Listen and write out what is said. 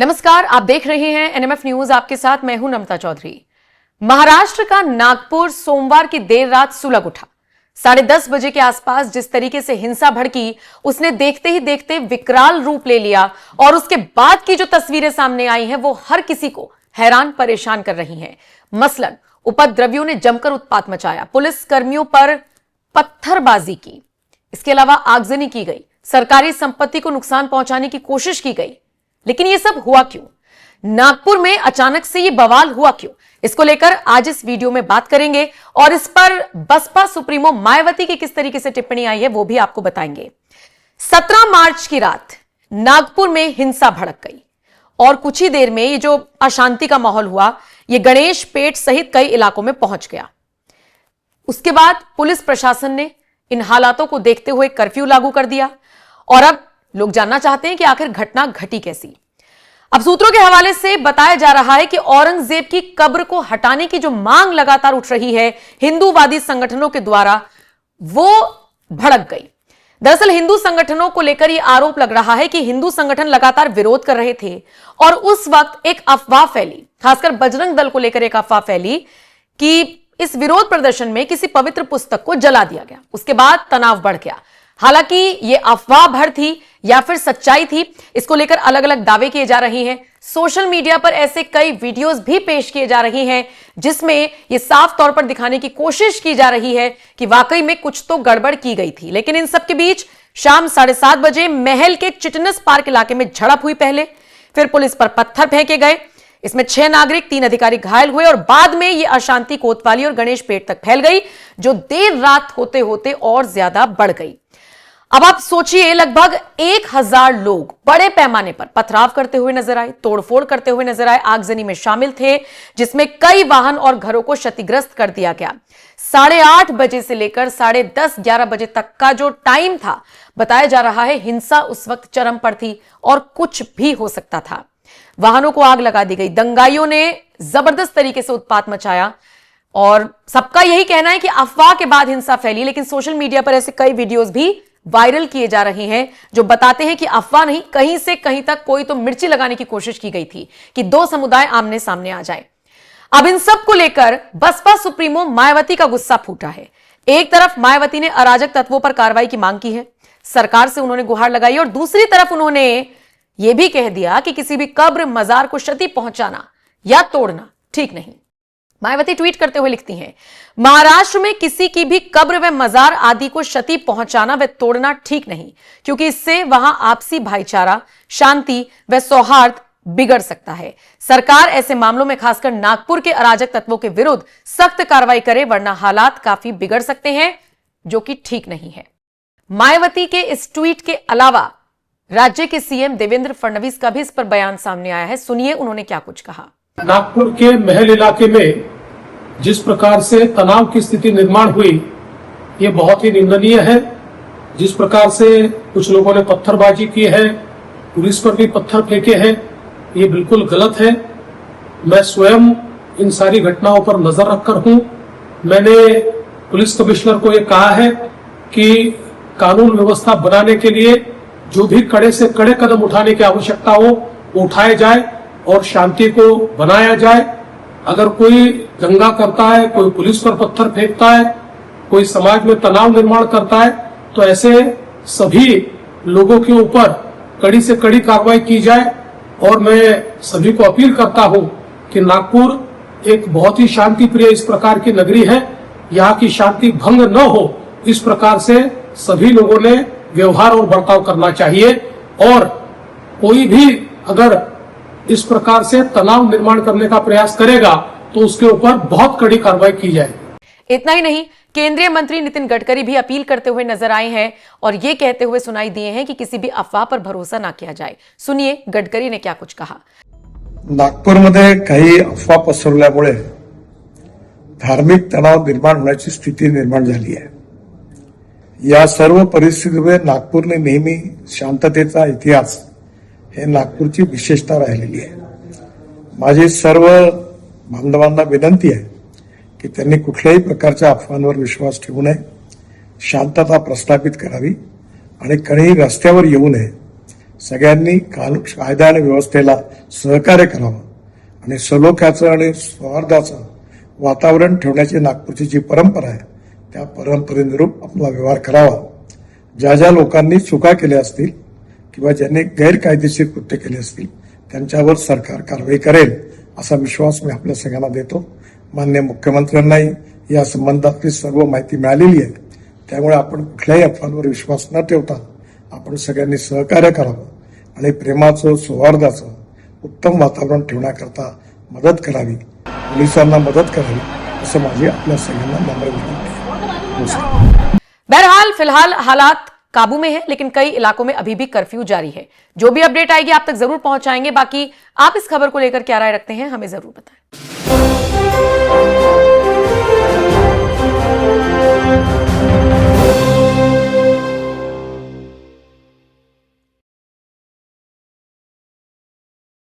नमस्कार, आप देख रहे हैं एनएमएफ न्यूज। आपके साथ मैं हूं नम्रता चौधरी। महाराष्ट्र का नागपुर सोमवार की देर रात सुलग उठा। 10:30 बजे के आसपास जिस तरीके से हिंसा भड़की, उसने देखते ही देखते विकराल रूप ले लिया और उसके बाद की जो तस्वीरें सामने आई हैं वो हर किसी को हैरान परेशान कर रही हैं। मसलन उपद्रवियों ने जमकर उत्पात मचाया, पुलिस कर्मियों पर पत्थरबाजी की, इसके अलावा आगजनी की गई, सरकारी संपत्ति को नुकसान पहुंचाने की कोशिश की गई। लेकिन ये सब हुआ क्यों? नागपुर में अचानक से ये बवाल हुआ क्यों? इसको लेकर आज इस वीडियो में बात करेंगे और इस पर बसपा सुप्रीमो मायावती की किस तरीके से टिप्पणी आई है वो भी आपको बताएंगे। 17 मार्च की रात नागपुर में हिंसा भड़क गई और कुछ ही देर में ये जो अशांति का माहौल हुआ ये गणेश पेट सहित कई इलाकों में पहुंच गया। उसके बाद पुलिस प्रशासन ने इन हालातों को देखते हुए कर्फ्यू लागू कर दिया और अब लोग जानना चाहते हैं कि आखिर घटना घटी कैसी। अब सूत्रों के हवाले से बताया जा रहा है कि औरंगजेब की कब्र को हटाने की जो मांग लगातार उठ रही है हिंदूवादी संगठनों के द्वारा, वो भड़क गई। दरअसल हिंदू संगठनों को लेकर यह आरोप लग रहा है कि हिंदू संगठन लगातार विरोध कर रहे थे और उस वक्त एक अफवाह फैली, खासकर बजरंग दल को लेकर एक अफवाह फैली कि इस विरोध प्रदर्शन में किसी पवित्र पुस्तक को जला दिया गया। उसके बाद तनाव बढ़ गया। हालांकि यह अफवाह भर थी या फिर सच्चाई थी, इसको लेकर अलग अलग दावे किए जा रहे हैं। सोशल मीडिया पर ऐसे कई वीडियोस भी पेश किए जा रहे हैं जिसमें यह साफ तौर पर दिखाने की कोशिश की जा रही है कि वाकई में कुछ तो गड़बड़ की गई थी। लेकिन इन सब के बीच शाम 7:30 बजे महल के चिटनस पार्क इलाके में झड़प हुई। पहले फिर पुलिस पर पत्थर फेंके गए। इसमें 6 नागरिक, 3 अधिकारी घायल हुए और बाद में यह अशांति कोतवाली और गणेश पेट तक फैल गई, जो देर रात होते होते और ज्यादा बढ़ गई। अब आप सोचिए, लगभग 1000 लोग बड़े पैमाने पर पथराव करते हुए नजर आए, तोड़फोड़ करते हुए नजर आए, आगजनी में शामिल थे, जिसमें कई वाहन और घरों को क्षतिग्रस्त कर दिया गया। 8:30 बजे से लेकर 10:30-11 बजे तक का जो टाइम था, बताया जा रहा है हिंसा उस वक्त चरम पर थी और कुछ भी हो सकता था। वाहनों को आग लगा दी गई, दंगाइयों ने जबरदस्त तरीके से उत्पात मचाया और सबका यही कहना है कि अफवाह के बाद हिंसा फैली। लेकिन सोशल मीडिया पर ऐसे कई वीडियोस भी वायरल किए जा रहे हैं जो बताते हैं कि अफवाह नहीं, कहीं से कहीं तक कोई तो मिर्ची लगाने की कोशिश की गई थी कि 2 समुदाय आमने सामने आ जाएं। अब इन सब को लेकर बसपा सुप्रीमो मायावती का गुस्सा फूटा है। एक तरफ मायावती ने अराजक तत्वों पर कार्रवाई की मांग की है, सरकार से उन्होंने गुहार लगाई और दूसरी तरफ उन्होंने यह भी कह दिया कि किसी भी कब्र मजार को क्षति पहुंचाना या तोड़ना ठीक नहीं। मायावती ट्वीट करते हुए लिखती हैं, महाराष्ट्र में किसी की भी कब्र व मजार आदि को क्षति पहुंचाना व तोड़ना ठीक नहीं, क्योंकि इससे वहां आपसी भाईचारा, शांति व सौहार्द बिगड़ सकता है। सरकार ऐसे मामलों में खासकर नागपुर के अराजक तत्वों के विरुद्ध सख्त कार्रवाई करे, वरना हालात काफी बिगड़ सकते हैं, जो कि ठीक नहीं है। मायावती के इस ट्वीट के अलावा राज्य के सीएम देवेंद्र फडणवीस का भी इस पर बयान सामने आया है। सुनिए उन्होंने क्या कुछ कहा। नागपुर के महल इलाके में जिस प्रकार से तनाव की स्थिति निर्माण हुई, ये बहुत ही निंदनीय है। जिस प्रकार से कुछ लोगों ने पत्थरबाजी की है, पुलिस पर भी पत्थर फेंके हैं, ये बिल्कुल गलत है। मैं स्वयं इन सारी घटनाओं पर नजर रखकर हूं। मैंने पुलिस कमिश्नर को ये कहा है कि कानून व्यवस्था बनाने के लिए जो भी कड़े से कड़े कदम उठाने की आवश्यकता हो वो उठाए जाए और शांति को बनाया जाए। अगर कोई दंगा करता है, कोई पुलिस पर पत्थर फेंकता है, कोई समाज में तनाव निर्माण करता है, तो ऐसे सभी लोगों के ऊपर कड़ी से कड़ी कार्रवाई की जाए। और मैं सभी को अपील करता हूं कि नागपुर एक बहुत ही शांति प्रिय इस प्रकार की नगरी है, यहाँ की शांति भंग न हो, इस प्रकार से सभी लोगों ने व्यवहार और बर्ताव करना चाहिए। और कोई भी अगर इस प्रकार से तनाव निर्माण करने का प्रयास करेगा तो उसके ऊपर बहुत कड़ी कार्रवाई की जाएगी। इतना ही नहीं, केंद्रीय मंत्री नितिन गडकरी भी अपील करते हुए नजर आए हैं और ये कहते हुए सुनाई दिए हैं कि किसी भी अफवाह पर भरोसा ना किया जाए। सुनिए गडकरी ने क्या कुछ कहा। नागपूरमध्ये काही अफवा पसरल्यामुळे धार्मिक तणाव निर्माण होण्याची स्थिती निर्माण झाली आहे। या सर्व परिस्थितीमध्ये नागपूरने नेहमी शांततेचा इतिहास हे नागपूरची विशेषता राहिलेली आहे। माझी सर्व बांधवांना विनंती आहे की त्यांनी कुठल्याही प्रकारच्या अफवांवर विश्वास ठेवू नये, शांतता प्रस्थापित करावी आणि कोणीही रस्त्यावर येऊ नये, सगळ्यांनी कायदा आणि व्यवस्थेला सहकार्य करावं आणि सलोख्याचं आणि सौहार्दाचं वातावरण ठेवण्याची नागपूरची जी परंपरा आहे त्या परंपरेनुरूप आपला व्यवहार करावा. ज्या ज्या लोकांनी चुका केल्या असतील किंवा ज्यांनी गैरकायदेशीर कृत्य केले असतील त्यांच्यावर सरकार कारवाई करेल असा विश्वास मी आपल्या सगळ्यांना देतो. माननीय मुख्यमंत्र्यांनाही या संबंधातली सर्व माहिती मिळालेली आहे. त्यामुळे आपण कुठल्याही अफवांवर विश्वास न ठेवता आपण सगळ्यांनी सहकार्य करावं आणि प्रेमाचं सौहार्दाचं उत्तम वातावरण ठेवण्याकरता मदत करावी, पोलिसांना मदत करावी असं माझी आपल्या सगळ्यांना नम्र विनंती आहे. नमस्कार. बहरहाल फिलहाल हालात काबू में है, लेकिन कई इलाकों में अभी भी कर्फ्यू जारी है. जो भी अपडेट आएगी आप तक जरूर पहुंचाएंगे. बाकी आप इस खबर को लेकर क्या राय रखते हैं हमें जरूर बताएं.